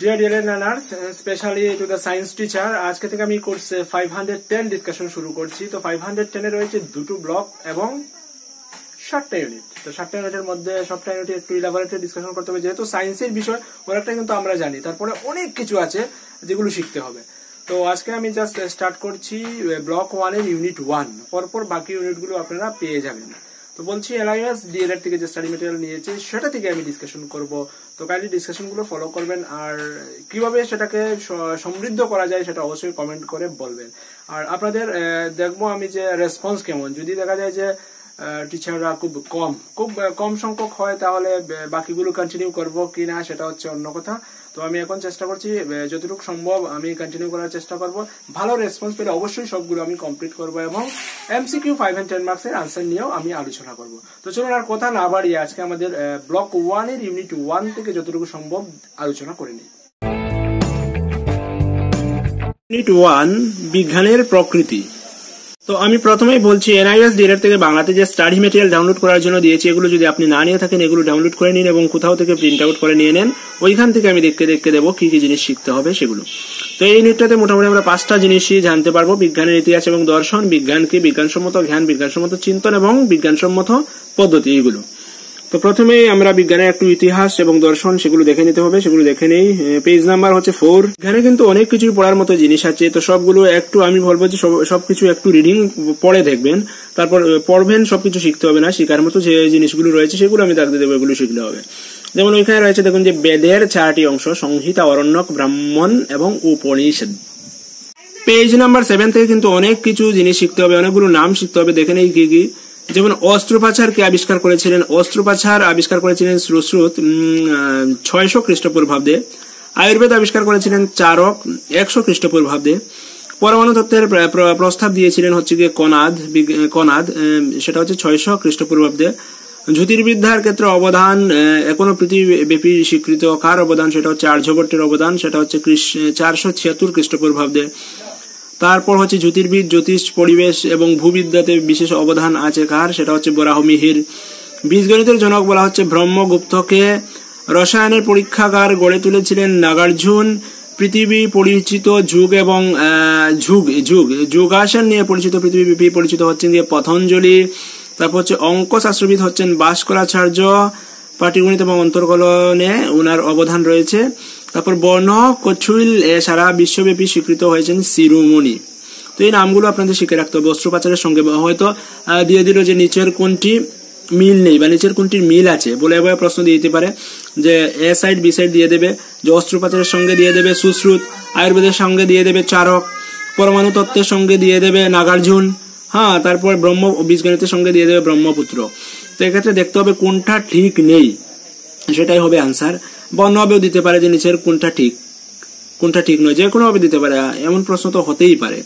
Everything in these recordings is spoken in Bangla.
Dear learners, especially to the science teacher, আজকে থেকে আমি কোর্স 510 ডিসকাশন শুরু করছি। তো 510 এর রয়েছে দুটো ব্লক এবং 7টা ইউনিট। তো 7টা ইউনিটের মধ্যে সবটা ইউনিট একটু ইলাবোরেটলি ডিসকাশন করতে হবে, যেহেতু সায়েন্সের বিষয় অনেকটা কিন্তু আমরা জানি, তারপরে অনেক কিছু আছে যেগুলো শিখতে হবে। তো আজকে আমি জাস্ট স্টার্ট করছি ব্লক 1 এর ইউনিট 1, পরপর বাকি ইউনিটগুলো আপনারা পেয়ে যাবেন। তো বলছি এলআইএস ডিএলএড থেকে যে স্টাডি ম্যাটেরিয়াল নিয়েছে সেটা থেকে আমি ডিসকাশন করব। তো কাইন্ডলি ডিসকাশনগুলো ফলো করবেন, আর কিভাবে সেটাকে সমৃদ্ধ করা যায় সেটা অবশ্যই কমেন্ট করে বলবেন। আর আপনাদের দেখবো আমি যে রেসপন্স কেমন। যদি দেখা যায় যে টিচাররা খুব কম সংখ্যক হয়, তাহলে বাকিগুলো কন্টিনিউ করবো কিনা সেটা হচ্ছে অন্য কথা। তো আমি এখন চেষ্টা করছি যতটুকু সম্ভব আমি কন্টিনিউ করার চেষ্টা করব। ভালো রেসপন্স পেলে অবশ্যই সবগুলো আমি কমপ্লিট করবো এবং এমসিকিউ 5 and 10 মার্কসের আনসার নিয়েও আমি আলোচনা করব। তো চলুন আর কথা না বাড়িয়ে আজকে আমাদের ব্লক 1 এর ইউনিট 1 থেকে যতটুকু সম্ভব আলোচনা করে নিই। ইউনিট 1 বিজ্ঞানের প্রকৃতি। তো আমি প্রথমেই বলছি এনআইএস ডিএলএড থেকে বাংলাতে যে স্টাডি ম্যাটেরিয়াল ডাউনলোড করার জন্য দিয়েছি, এগুলো যদি আপনি না নিয়ে থাকেন এগুলো ডাউনলোড করে নিন এবং কোথাও থেকে প্রিন্ট আউট করে নিয়ে নেন। ওইখান থেকে আমি দেখতে দেবো কি কি জিনিস শিখতে হবে সেগুলো। তো এই ইউনিটটাতে মোটামুটি আমরা 5টা জিনিসই জানতে পারবো: বিজ্ঞানের ইতিহাস এবং দর্শন, বিজ্ঞান কি, বিজ্ঞানসম্মত জ্ঞান, বিজ্ঞানসম্মত চিন্তন এবং বিজ্ঞানসম্মত পদ্ধতি, এইগুলো। তো প্রথমেই আমরা বিজ্ঞানের একটু ইতিহাস এবং দর্শন সেগুলো দেখে নিতে হবে, সেগুলো দেখে নেই। পেজ নাম্বার হচ্ছে 4। এখানে কিন্তু অনেক কিছু পড়ার মতো জিনিস আছে, তো সবগুলো একটু আমি বলবো যে সবকিছু একটু রিডিং পড়ে দেখবেন, তারপর পড়বেন। সবকিছু শিখতে হবে না, শিখার মতো যে জিনিসগুলো রয়েছে সেগুলো আমি দাগ দিয়ে দেবো, এগুলো শিখলে হবে। যেমন ওইখানে রয়েছে দেখুন যে বেদের 4টি অংশ: সংহিতা, অরণ্যক, ব্রাহ্মণ এবং উপনিষদ। পেজ নাম্বার 7 থেকে কিন্তু অনেক কিছু জিনিস শিখতে হবে, অনেকগুলো নাম শিখতে হবে, দেখে নেই কি কি। যেমন অস্ত্রোপচার কে আবিষ্কার করেছিলেন? অস্ত্রোপচার আবিষ্কার করেছিলেন সুশ্রুত 600 খ্রিস্টপূর্বাব্দে। আয়ুর্বেদ আবিষ্কার করেছিলেন চারক 100 খ্রিস্টপূর্বাব্দে। পরমাণু তত্ত্বের প্রস্তাব দিয়েছিলেন হচ্ছে গিয়ে কনাদ, সেটা হচ্ছে 600 খ্রিস্টপূর্বাব্দে। জ্যোতির্বিদ্যার ক্ষেত্রে অবদান এখনো পৃথিবীব্যাপী স্বীকৃত। কার অবদান? সেটা হচ্ছে আর্যভট্টের অবদান, সেটা হচ্ছে 476 খ্রিস্টপূর্বাব্দে। তারপর হচ্ছে জ্যোতির্বিদ, জ্যোতিষ, পরিবেশ এবং ভূবিদ্যাতে বিশেষ অবদান আছে কার? সেটা হচ্ছে বরাহমিহির। বীজগণিতের জনক বলা হচ্ছে ব্রহ্মগুপ্তকে। রসায়নের পরীক্ষাগার গড়ে তুলেছিলেন নাগার্জুন। পৃথিবী পরিচিত যুগ এবং যুগাসন নিয়ে পরিচিত, পৃথিবীব্যাপী পরিচিত হচ্ছেন গিয়ে পতঞ্জলি। তারপর হচ্ছে অঙ্ক শাস্ত্রবিদ হচ্ছেন ভাস্করাচার্য। পাটিগণিত এবং অন্তর্কলনে ওনার অবদান রয়েছে। তারপর বর্ণ কছুইল সারা বিশ্বব্যাপী স্বীকৃত হয়েছেন শিরোমণি। তো এই নামগুলো আপনাদের শিখে রাখতে হবে। অস্ত্রোপচারের সঙ্গে হয়তো দিয়ে দিল যে নিচের কোনটি মিল নেই বা নিচের কোনটির মিল আছে বলে এবার প্রশ্ন দিয়ে দিতে পারে, যে এ সাইড বি সাইড দিয়ে দেবে, যে অস্ত্রোপচারের সঙ্গে দিয়ে দেবে সুশ্রুত, আয়ুর্বেদের সঙ্গে দিয়ে দেবে চারক, পরমাণু তত্ত্বের সঙ্গে দিয়ে দেবে নাগার্জুন, তারপর বীজগণিতের সঙ্গে দিয়ে দেবে ব্রহ্মপুত্র। তো এক্ষেত্রে দেখতে হবে কোনটা ঠিক নেই, সেটাই হবে আনসার। বর্ণভাবেও দিতে পারে যে নিচের কোনটা ঠিক নয়, যে কোনো ভাবে দিতে পারে, এমন প্রশ্ন তো হতেই পারে।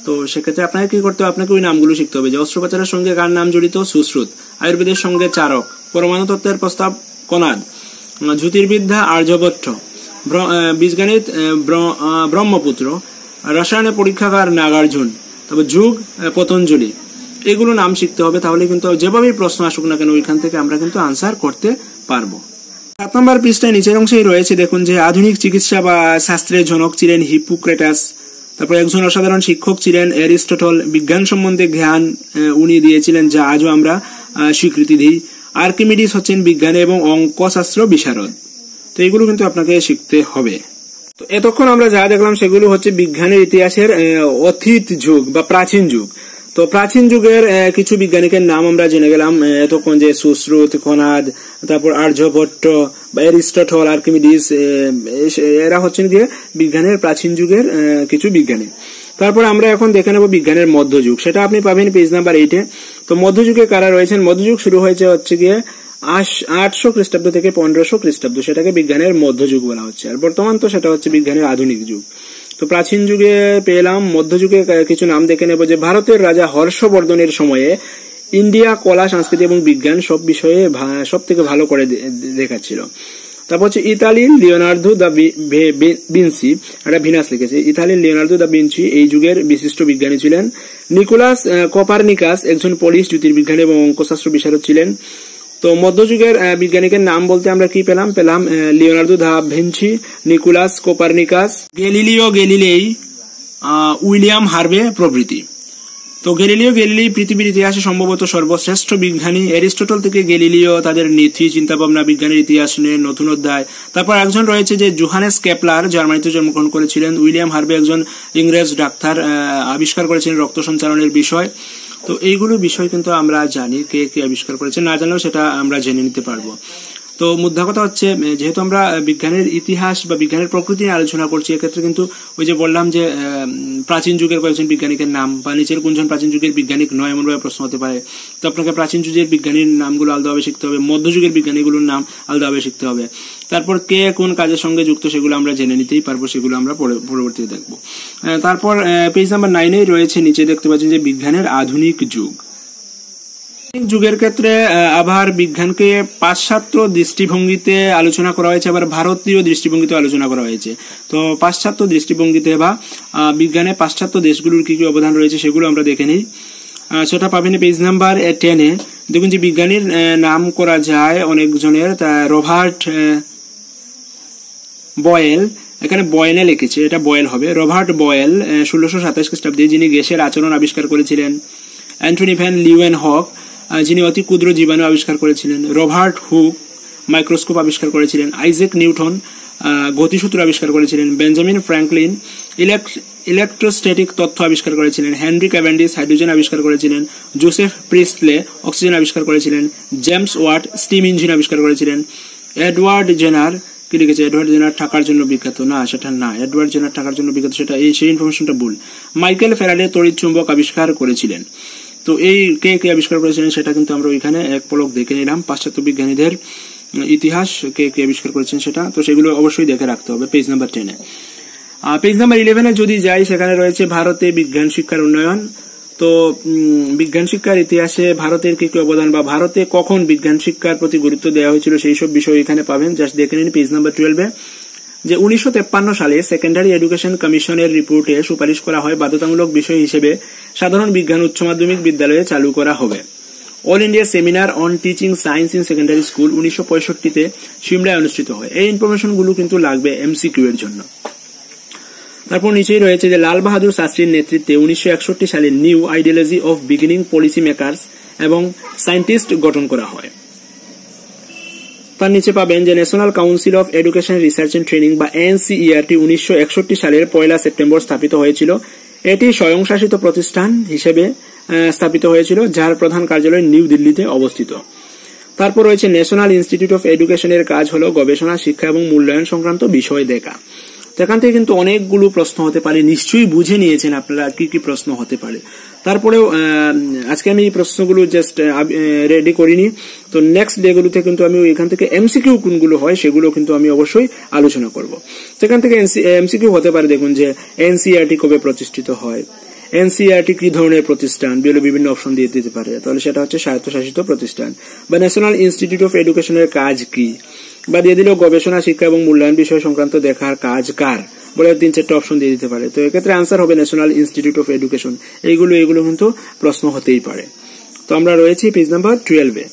তো সেক্ষেত্রে আপনাকে কি করতে হবে? আপনাকে ওই নামগুলো শিখতে হবে, যে অস্ত্রোপচারের সঙ্গে কার নাম জড়িত? সুশ্রুত। আয়ুর্বেদের সঙ্গে চারক, পরমাণু তত্ত্বের প্রস্তাব কনাদ, জ্যোতির্বিদ্যা আর্যভট্ট, বীজগণিত ব্রহ্মপুত্র, রসায়নের পরীক্ষাগার নাগার্জুন, তারপর যুগ পতঞ্জলি। এগুলো নাম শিখতে হবে, তাহলে কিন্তু যেভাবেই প্রশ্ন আসুক না কেন ওইখান থেকে আমরা কিন্তু আনসার করতে পারবো। 7 নম্বর পৃষ্ঠায় নিচের অংশেই রয়েছে দেখুন যে আধুনিক চিকিৎসা বা শাস্ত্রের জনক ছিলেন হিপ্পোক্রেটাস। তারপর একজন অসাধারণ শিক্ষক ছিলেন অ্যারিস্টটল। বিজ্ঞান সম্বন্ধে জ্ঞান উনি দিয়েছিলেন, যা আজও আমরা স্বীকৃতি দিই। আর্কিমিডিস হচ্ছেন বিজ্ঞান এবং অঙ্কশাস্ত্র বিশারদ। তো এগুলো কিন্তু আপনাকে শিখতে হবে। তো এতক্ষণ আমরা যা দেখলাম সেগুলো হচ্ছে বিজ্ঞানের ইতিহাসের অতীত যুগ বা প্রাচীন যুগ। তো প্রাচীন যুগের কিছু বিজ্ঞানিকের নাম আমরা জেনে গেলাম এতক্ষণ, যে সুশ্রুত, কনাদ, তারপর আর্যভট্ট বা অ্যারিস্টটল, আর্কিমিডিস, এরা হচ্ছেন গিয়ে বিজ্ঞানের প্রাচীন যুগের কিছু বিজ্ঞানী। তারপর আমরা এখন দেখে নেব বিজ্ঞানের মধ্যযুগ, সেটা আপনি পাবেন পেজ নাম্বার 8-এ। তো মধ্যযুগে কারা রয়েছেন? মধ্যযুগ শুরু হয়েছে হচ্ছে গিয়ে 800 খ্রিস্টাব্দ থেকে 1500 খ্রিস্টাব্দ, সেটাকে বিজ্ঞানের মধ্যযুগ বলা হচ্ছে। আর বর্তমান তো সেটা হচ্ছে বিজ্ঞানের আধুনিক যুগ। তো প্রাচীন যুগে পেলাম, মধ্যযুগে কিছু নাম দেখে নেব, যে ভারতের রাজা হর্ষবর্ধনের সময়ে ইন্ডিয়া কলা, সংস্কৃতি এবং বিজ্ঞান সব বিষয়ে সব থেকে ভালো করে দেখাচ্ছিল। তারপর হচ্ছে ইতালির লিওনার্দো দা ভিঞ্চি, একটা ভিনাস লিখেছে, ইতালির লিওনার্দো দা ভিঞ্চি এই যুগের বিশিষ্ট বিজ্ঞানী ছিলেন। নিকোলাস কোপারনিকাস একজন পোলিশ জ্যোতির্বিজ্ঞানী এবং অঙ্কশাস্ত্র বিশারদ ছিলেন। তো মধ্যযুগের বিজ্ঞানীদের নাম বলতে আমরা কি পেলাম Leonardo da Vinci, Nicolaus Copernicus, Galileo Galilei, William Harvey প্রভৃতি। তো গ্যালিলিও গ্যালিলেই পৃথিবীর ইতিহাসে সম্ভবত সর্বশ্রেষ্ঠ বিজ্ঞানী। অ্যারিস্টটল থেকে গ্যালিলিও তাদের নীতি চিন্তা ভাবনা বিজ্ঞানের ইতিহাস নিয়ে নতুন অধ্যায়। তারপর একজন রয়েছে যে জোহানেস কেপলার, জার্মানিতে জন্মগ্রহণ করেছিলেন। উইলিয়াম হার্ভে একজন ইংরেজ ডাক্তার, আবিষ্কার করেছিলেন রক্ত সঞ্চালনের বিষয়। তো এইগুলো বিষয় কিন্তু আমরা জানি কে কে আবিষ্কার করেছে, না জানলেও সেটা আমরা জেনে নিতে পারবো। তো মুদ্রা কথা হচ্ছে, যেহেতু আমরা বিজ্ঞানের ইতিহাস বা বিজ্ঞানের প্রকৃতি নিয়ে আলোচনা করছি, এক্ষেত্রে কিন্তু ওই যে বললাম যে প্রাচীন যুগের কয়েকজন বিজ্ঞানিকের নাম বা নিচের কোনজন প্রাচীন যুগের বৈজ্ঞানিক নয় এমনভাবে প্রশ্ন হতে পারে। তো আপনাকে প্রাচীন যুগের বিজ্ঞানীর নামগুলো আলাদাভাবে শিখতে হবে, মধ্যযুগের বিজ্ঞানীগুলোর নাম আলাদাভাবে শিখতে হবে। তারপর কে কোন কাজের সঙ্গে যুক্ত সেগুলো আমরা জেনে নিতেই পারবো, সেগুলো আমরা পরবর্তীতে দেখবো। তারপর পেজ নাম্বার 9 রয়েছে, নিচে দেখতে পাচ্ছেন যে বিজ্ঞানের আধুনিক যুগ। যুগের ক্ষেত্রে আবার বিজ্ঞানকে পাশ্চাত্য দৃষ্টিভঙ্গিতে আলোচনা করা হয়েছে, আবার ভারতীয় দৃষ্টিভঙ্গিতে আলোচনা করা হয়েছে। তো পাশ্চাত্য দৃষ্টিভঙ্গিতে বা বিজ্ঞানে পাশ্চাত্য দেশগুলোর কি কি অবদান রয়েছে সেগুলো আমরা দেখে নিই। সেটা পাবেন পেজ নাম্বার 10-এ। দেখুন যে বিজ্ঞানীর নাম করা যায় অনেকজনের, রবার্ট বয়েল, এখানে বয়েলে লিখেছে, এটা বয়েল হবে। রবার্ট বয়েল 1627 খ্রিস্টাব্দে, যিনি গ্যাসের আচরণ আবিষ্কার করেছিলেন। অ্যান্টনি ভ্যান লিউয়েনহক, যিনি অতি ক্ষুদ্র জীবাণু আবিষ্কার করেছিলেন। রবার্ট হুক মাইক্রোস্কোপ আবিষ্কার করেছিলেন। আইজ্যাক নিউটন গতিসূত্র আবিষ্কার করেছিলেন। বেঞ্জামিন ফ্র্যাঙ্কলিন ইলেকট্রোস্ট্যাটিক তথ্য আবিষ্কার করেছিলেন। হেনরি ক্যাভেন্ডিশ হাইড্রোজেন আবিষ্কার করেছিলেন। জোসেফ প্রিস্টলে অক্সিজেন আবিষ্কার করেছিলেন। জেমস ওয়াট স্টিম ইঞ্জিন আবিষ্কার করেছিলেন। এডওয়ার্ড জেনার কি লিখেছে, এডওয়ার্ড জেনার টাকার জন্য বিখ্যাত, না সেটা না, এডওয়ার্ড জেনার টাকার জন্য বিখ্যাত সেটা সেই ইনফরমেশনটা ভুল। মাইকেল ফ্যারাডে তড়িৎ চুম্বক আবিষ্কার করেছিলেন। তো এই কে কে আবিষ্কার করেছিলেন সেটা কিন্তু আমরা ওইখানে এক পলক দেখে নিলাম। পাশ্চাত্য বিজ্ঞানীদের ইতিহাস কে কে আবিষ্কার করেছেন সেটা, তো সেগুলো অবশ্যই দেখে রাখতে হবে পেজ নাম্বার 10-এ। পেজ নাম্বার 11-এ যদি যাই, সেখানে রয়েছে ভারতে বিজ্ঞান শিক্ষার উন্নয়ন। তো বিজ্ঞান শিক্ষার ইতিহাসে ভারতের কি কি অবদান বা ভারতে কখন বিজ্ঞান শিক্ষার প্রতি গুরুত্ব দেওয়া হয়েছিল সেই সব বিষয় এখানে পাবেন, জাস্ট দেখে নিন পেজ নাম্বার 12-এ। যে 1953 সালে সেকেন্ডারি এডুকেশন কমিশনের রিপোর্টে সুপারিশ করা হয় বাধ্যতামূলক বিষয় হিসেবে সাধারণ বিজ্ঞান উচ্চ মাধ্যমিক বিদ্যালয়ে চালু করা হবে। All India seminar on teaching science in secondary school 1965-তে সিমলায় অনুষ্ঠিত হয়। এই ইনফরমেশনগুলো কিন্তু লাগবে এমসিকিউ এর জন্য। তারপর নিচেই রয়েছে যে লাল বাহাদুর শাস্ত্রীর নেতৃত্বে 1961 সালে new ideology of beginning policy makers এবং সায়েন্টিস্ট গঠন করা হয়। তার নিচে পাবেন যে National Council of Education Research and Training বা এনসিইআরটি 1961 সালের 1 সেপ্টেম্বর স্থাপিত হয়েছিল। এটি স্বয়ংশাসিত প্রতিষ্ঠান হিসেবে স্থাপিত হয়েছিল, যার প্রধান কার্যালয় নিউ দিল্লিতে অবস্থিত। তারপর রয়েছে ন্যাশনাল ইনস্টিটিউট অফ এডুকেশনের কাজ হলো গবেষণা, শিক্ষা এবং মূল্যায়ন সংক্রান্ত বিষয় দেখা। তো এখান থেকে কিন্তু অনেকগুলো প্রশ্ন হতে পারে, নিশ্চয়ই বুঝে নিয়েছেন আপনারা কি কি প্রশ্ন হতে পারে। তারপরেও আজকে আমি এই প্রশ্নগুলো জাস্ট রেডি করিনি, তো নেক্সট ডেগুলোতে কিন্তু আমি এখান থেকে এমসিকিউ কোনগুলো হয় সেগুলো কিন্তু আমি অবশ্যই আলোচনা করব। তো এখান থেকে এমসিকিউ হতে পারে, দেখুন যে এনসিইআরটি কবে প্রতিষ্ঠিত হয়, এনসিইআরটি কি ধরনের প্রতিষ্ঠান, বিভিন্ন অপশন দিয়ে দিতে পারে, তাহলে সেটা হচ্ছে স্বায়ত্তশাসিত প্রতিষ্ঠান। বা ন্যাশনাল ইনস্টিটিউট অফ এডুকেশনের কাজ কি, বা দিয়ে দিল গবেষণা, শিক্ষা এবং মূল্যায়ন বিষয় সংক্রান্ত দেখার কাজ কার, বলে 3-4টা অপশন দিয়ে দিতে পারে। তো এক্ষেত্রে আনসার হবে ন্যাশনাল ইনস্টিটিউট অফ এডুকেশন। এইগুলো কিন্তু প্রশ্ন হতেই পারে। তো আমরা রয়েছি পেজ নাম্বার 12-এ।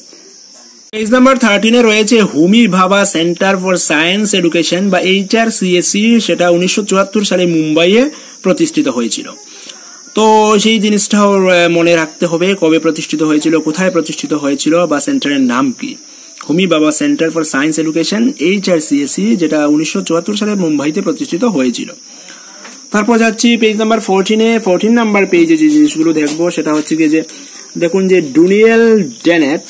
পেজ নাম্বার 13-এ রয়েছে হুমি ভাবা সেন্টার ফর সায়েন্স এডুকেশন বা HRCSE, সেটা 1974 সালে মুম্বাইয়ে প্রতিষ্ঠিত হয়েছিল। তো সেই জিনিসটাও মনে রাখতে হবে, কবে প্রতিষ্ঠিত হয়েছিল, কোথায় প্রতিষ্ঠিত হয়েছিল বা সেন্টারের নাম কি। হুমি বাবা centre for science education HRCSE, যেটা 1974 সালে মুম্বাইতে প্রতিষ্ঠিত হয়েছিল। তারপর যাচ্ছি পেজ নাম্বার 14-এ। 14 নাম্বার পেজে যে জিনিসগুলো দেখবো সেটা হচ্ছে কি যে দেখুন যে ড্যানিয়েল ডেনেট,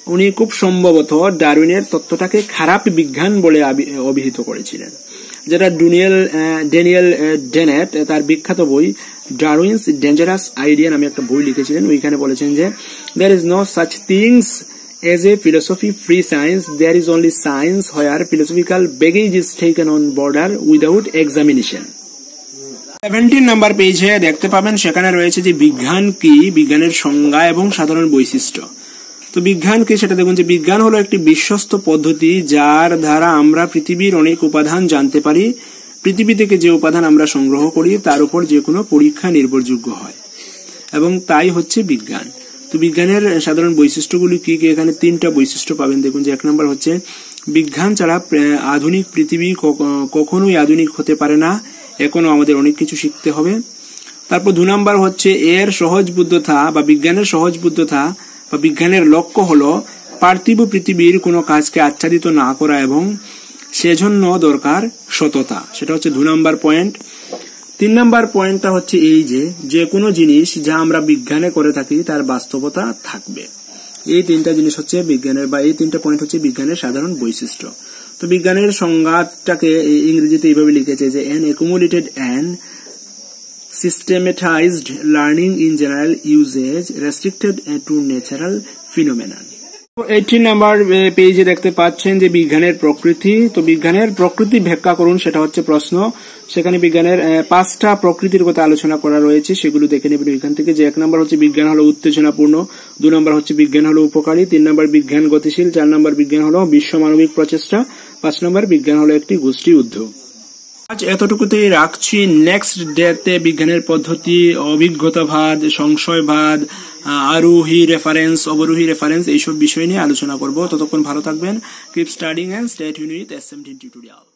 উনি খুব সম্ভবত ডারউইনের তত্ত্বটাকে খারাপ বিজ্ঞান বলে অভিহিত করেছিলেন। যেটা ড্যানিয়েল ডেনেট তার বিখ্যাত বই ডারউইনস ডেঞ্জারাস আইডিয়া নামে একটা বই লিখেছিলেন। ওইখানে বলেছেন যে there is no such things as a philosophy free science, there is only science where philosophical baggage is taken on board without examination। 17 number পেজে দেখতে পাবেন, সেখানে রয়েছে যে বিজ্ঞান কি, বিজ্ঞানের সংজ্ঞা এবং সাধারণ বৈশিষ্ট্য। তো বিজ্ঞান কি সেটা দেখুন যে বিজ্ঞান হলো একটি বিশ্বস্ত পদ্ধতি যার দ্বারা আমরা পৃথিবীর অনেক উপাদান জানতে পারি। পৃথিবী থেকে যে উপাদান আমরা সংগ্রহ করি তার উপর যে কোনো পরীক্ষা নির্ভরযোগ্য হয় এবং তাই হচ্ছে বিজ্ঞান। তো বিজ্ঞানের সাধারণ বৈশিষ্ট্যগুলি কি কি? এখানে 3টা বৈশিষ্ট্য পাবেন। দেখুন যে 1 নম্বর হচ্ছে বিজ্ঞান ছাড়া আধুনিক পৃথিবী কখনোই আধুনিক হতে পারে না, এখনো আমাদের অনেক কিছু শিখতে হবে। তারপর 2 নম্বর হচ্ছে এর সহজবুদ্ধতা বা বিজ্ঞানের সহজবুদ্ধতা বা বিজ্ঞানের লক্ষ্য হলো পার্থিব পৃথিবীর কোনো কাজকে আচ্ছাদিত না করা এবং সেজন্য দরকার সততা, সেটা হচ্ছে 2 নম্বর পয়েন্ট। 3 নম্বর পয়েন্টটা হচ্ছে এই যে কোনো জিনিস যা আমরা বিজ্ঞানে করে থাকি তার বাস্তবতা থাকবে। এই 3টা জিনিস হচ্ছে বিজ্ঞানের বা এই 3টা পয়েন্ট হচ্ছে বিজ্ঞানের সাধারণ বৈশিষ্ট্য। তো বিজ্ঞানের সংজ্ঞাটাকে ইংরেজিতে এইভাবে লিখেছে যে an accumulated and systematized learning in general usage restricted to natural phenomena। 18 number পেজে দেখতে পাচ্ছেন যে বিজ্ঞানের প্রকৃতি। তো বিজ্ঞানের প্রকৃতি ব্যাখ্যা করুন, সেটা হচ্ছে প্রশ্ন। সেখানে বিজ্ঞানের 5টা প্রকৃতির কথা আলোচনা করা রয়েছে, সেগুলো দেখে নেবেন এখান থেকে। যে 1 নম্বর হচ্ছে বিজ্ঞান হলো উত্তেজনাপূর্ণ, 2 নম্বর হচ্ছে বিজ্ঞান হলো উপকারী, 3 নম্বর বিজ্ঞান গতিশীল, 4 নম্বর বিজ্ঞান হলো বিশ্বমানবিক প্রচেষ্টা, 5 নম্বর বিজ্ঞান হলো একটি গোষ্ঠী উদ্যোগ। আজ এতটুকুতেই রাখছি। নেক্সট ডেতে বিজ্ঞানের পদ্ধতি, অভিজ্ঞতাবাদ, সংশয়বাদ, আরোহী রেফারেন্স, অবরোহী রেফারেন্স এইসব বিষয় নিয়ে আলোচনা করব। ততক্ষণ ভালো থাকবেন। Keep studying and stay tuned with SMT tutorial.